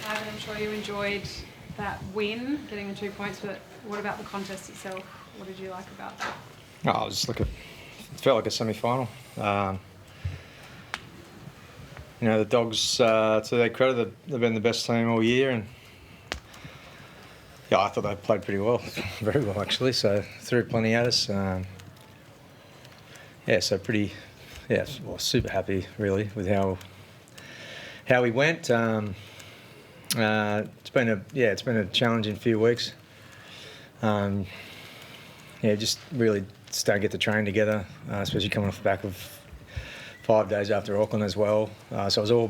Ivan, I'm sure you enjoyed that win, getting the 2 points, but what about the contest itself? What did you like about that? Oh, it felt like a semi-final. The Dogs, to their credit, they've been the best team all year, and I thought they played pretty well, very well actually. So threw plenty at us. Super happy really with how we went. It's been a challenging few weeks. Just really starting to get the train together, especially coming off the back of 5 days after Auckland as well. So it was all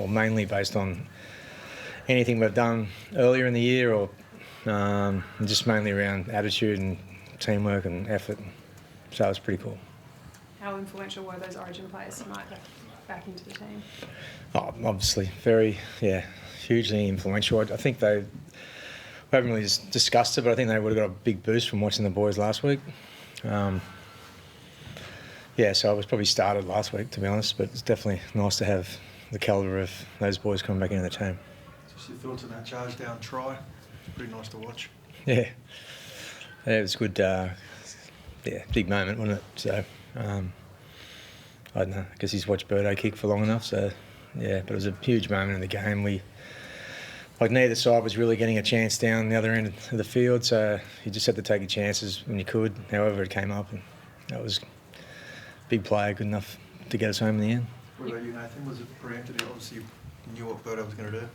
mainly based on anything we've done earlier in the year, or just mainly around attitude and teamwork and effort. So it was pretty cool. How influential were those Origin players tonight back into the team? Oh, obviously, hugely influential. I think we haven't really discussed it, but I think they would have got a big boost from watching the boys last week. So I was probably started last week, to be honest, but it's definitely nice to have the calibre of those boys coming back into the team. Just your thoughts on that chargedown try? It's pretty nice to watch. Yeah, it was good. Big moment, wasn't it? So, I don't know, I guess he's watched Birdo kick for long enough, so yeah, but it was a huge moment in the game. Neither side was really getting a chance down the other end of the field, so you just had to take your chances when you could, however it came up, and that was a big play, good enough to get us home in the end. What about you, Nathan? Was it preempted? Obviously, you knew what Birdo was going to do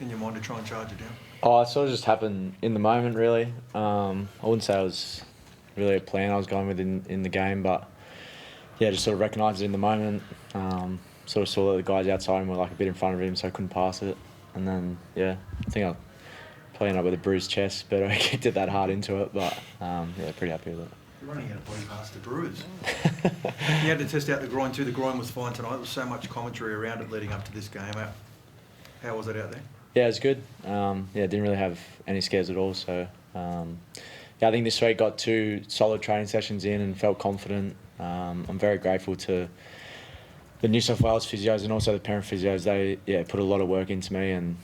in your mind to try and charge it down. Oh, it sort of just happened in the moment, really. I wouldn't say it was really a plan I was going with in the game, but yeah, just sort of recognised it in the moment. Sort of saw that the guys outside him were a bit in front of him, so I couldn't pass it. And then, I think I probably ended up with a bruised chest, but I kicked it that hard into it. But pretty happy with it. You're running out of body parts to bruise. You had to test out the groin too. The groin was fine tonight. There was so much commentary around it leading up to this game. How was it out there? Yeah, it was good. Didn't really have any scares at all. So, I think this week got 2 solid training sessions in and felt confident. I'm very grateful to the New South Wales physios and also the parent physios. They put a lot of work into me and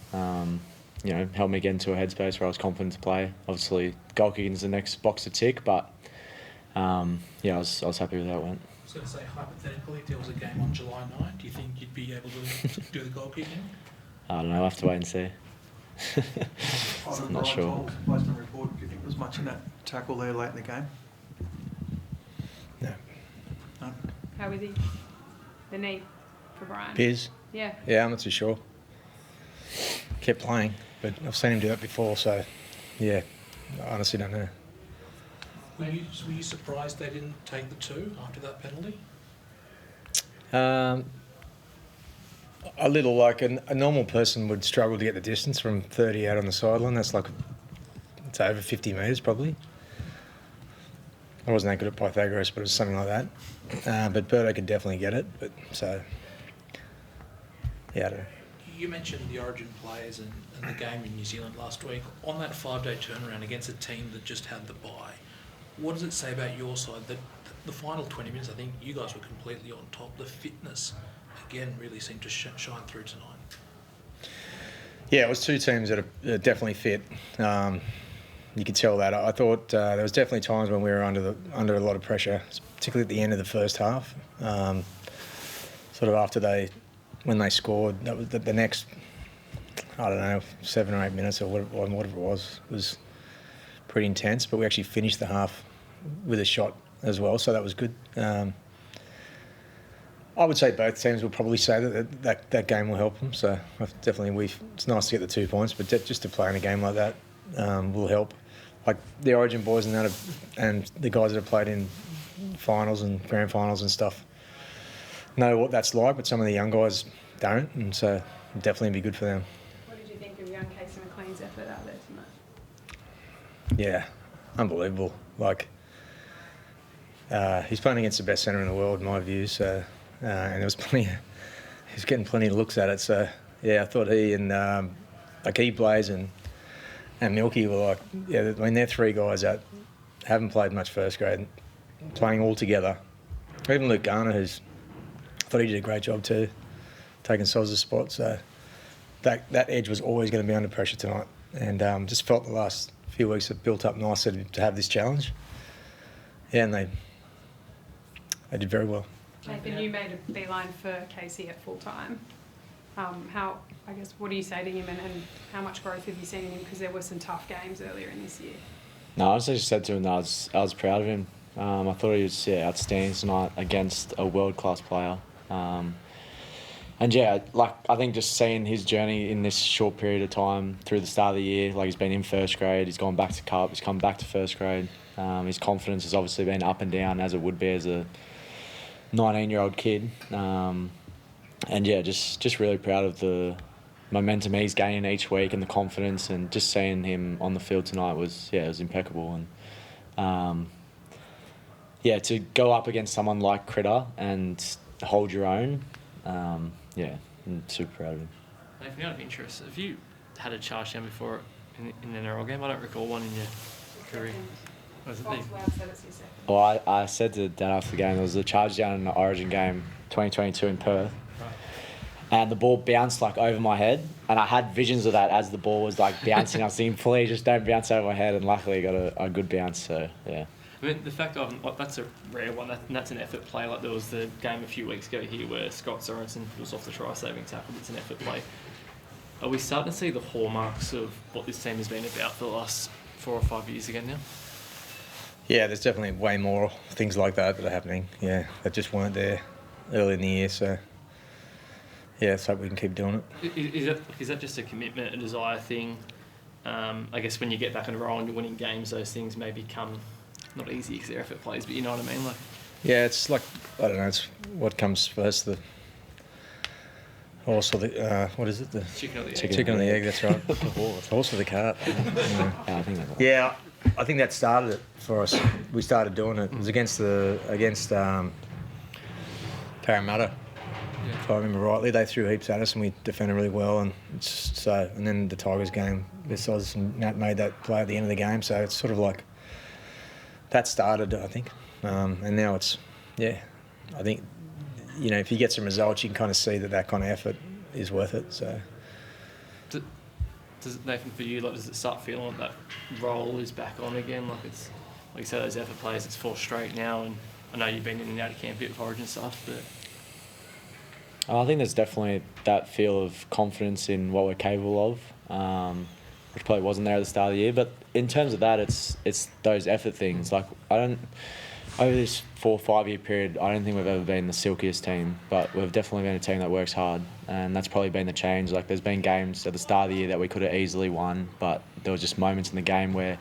helped me get into a headspace where I was confident to play. Obviously, goal kicking is the next box to tick, but I was happy with how it went. I was going to say, hypothetically, if there was a game on July 9, do you think you'd be able to do the goal kicking? I don't know, I'll have to wait and see. I'm not sure. Based on report, do you think there was much in that tackle there late in the game? No. No? How was he? The knee for Brian? Piers? Yeah. Yeah, I'm not too sure. Kept playing, but I've seen him do that before, so I honestly don't know. Were you surprised they didn't take the 2 after that penalty? A little, a normal person would struggle to get the distance from 30 out on the sideline. That's it's over 50 metres probably. I wasn't that good at Pythagoras, but it was something like that. But Birdo could definitely get it. I don't know. You mentioned the Origin players and the game in New Zealand last week. On that 5-day turnaround against a team that just had the bye, what does it say about your side that the final 20 minutes, I think you guys were completely on top. The fitness, again, really seemed to shine through tonight. Yeah, it was 2 teams that are definitely fit. You could tell that. I thought there was definitely times when we were under a lot of pressure, particularly at the end of the first half. Sort of when they scored, that was the next, 7 or 8 minutes or whatever it was pretty intense. But we actually finished the half with a shot as well, so that was good. I would say both teams will probably say that game will help them. So definitely, it's nice to get the 2 points, but just to play in a game like that will help. The Origin boys and the guys that have played in finals and grand finals and stuff know what that's like, but some of the young guys don't, and so it'll definitely be good for them. What did you think of young Casey McLean's effort out there tonight? Yeah, unbelievable. He's playing against the best centre in the world, in my view. So, and there was he's getting plenty of looks at it. So, I thought he and he Blaze and Milky were they're 3 guys that haven't played much first grade, playing all together. Even Luke Garner, I thought he did a great job too, taking Soz's spot. So, that edge was always going to be under pressure tonight, and just felt the last few weeks have built up nicely to have this challenge. Yeah, and they did very well. Nathan, you made a beeline for Casey at full time. What do you say to him, and how much growth have you seen in him? Because there were some tough games earlier in this year. No, I honestly just said to him that I was proud of him. I thought he was outstanding tonight against a world-class player. And yeah, like I think just seeing his journey in this short period of time through the start of the year, like he's been in first grade, he's gone back to Cup, he's come back to first grade. His confidence has obviously been up and down, as it would be as a 19-year-old kid. And yeah, just really proud of the momentum he's gaining each week and the confidence, and just seeing him on the field tonight was impeccable. And to go up against someone like Critter and hold your own, I'm super proud of him. Nathan, out of interest, have you had a charge down before in an NRL game? I don't recall one in your career. Was it Well, I said to Dan after the game, there was a charge down in the Origin game 2022 in Perth. Right. And the ball bounced like over my head, and I had visions of that as the ball was like bouncing. I was thinking, please just don't bounce over my head, and luckily got a good bounce. So yeah. I mean, the fact of that's a rare one. That's an effort play. Like there was the game a few weeks ago here where Scott Sorensen was off the try-saving tackle. It's an effort play. Are we starting to see the hallmarks of what this team has been about for the last 4 or 5 years again now? Yeah, there's definitely way more things like that are happening. Yeah, that just weren't there early in the year. So yeah, let's hope we can keep doing it. Is that just a commitment, a desire thing? I guess when you get back on a roll and you're winning games, those things may become not easy because they're effort plays, but you know what I mean? Like, yeah, it's like, I don't know, it's what comes first, the horse or the, what is it? The chicken or the egg. Chicken or the egg, that's right. The horse or the cart. Yeah, I think that's right. Yeah, I think that started it for us. We started doing it. It was against Parramatta. Yeah. If I remember rightly, they threw heaps at us and we defended really well, and and then the Tigers game, besides Matt made that play at the end of the game, so it's sort of like that started, I think, and now it's I think if you get some results, you can kind of see that kind of effort is worth it. So does it, Nathan, for you, like, does it start feeling like that role is back on again? Like it's like you said, those effort plays, it's 4 straight now, and I know you've been in and out of camp a bit with Origin stuff, but. I think there's definitely that feel of confidence in what we're capable of, which probably wasn't there at the start of the year. But in terms of that, it's those effort things. Like over this 4 or 5 year period, I don't think we've ever been the silkiest team, but we've definitely been a team that works hard, and that's probably been the change. Like there's been games at the start of the year that we could have easily won, but there was just moments in the game where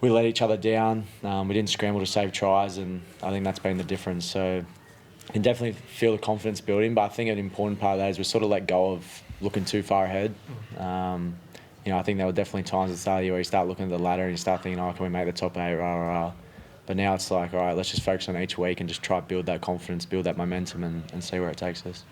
we let each other down. We didn't scramble to save tries, and I think that's been the difference. So. You can definitely feel the confidence building, but I think an important part of that is we sort of let go of looking too far ahead. I think there were definitely times at the start of the year where you start looking at the ladder and you start thinking, can we make the top 8, But now it's like, all right, let's just focus on each week and just try to build that confidence, build that momentum, and see where it takes us.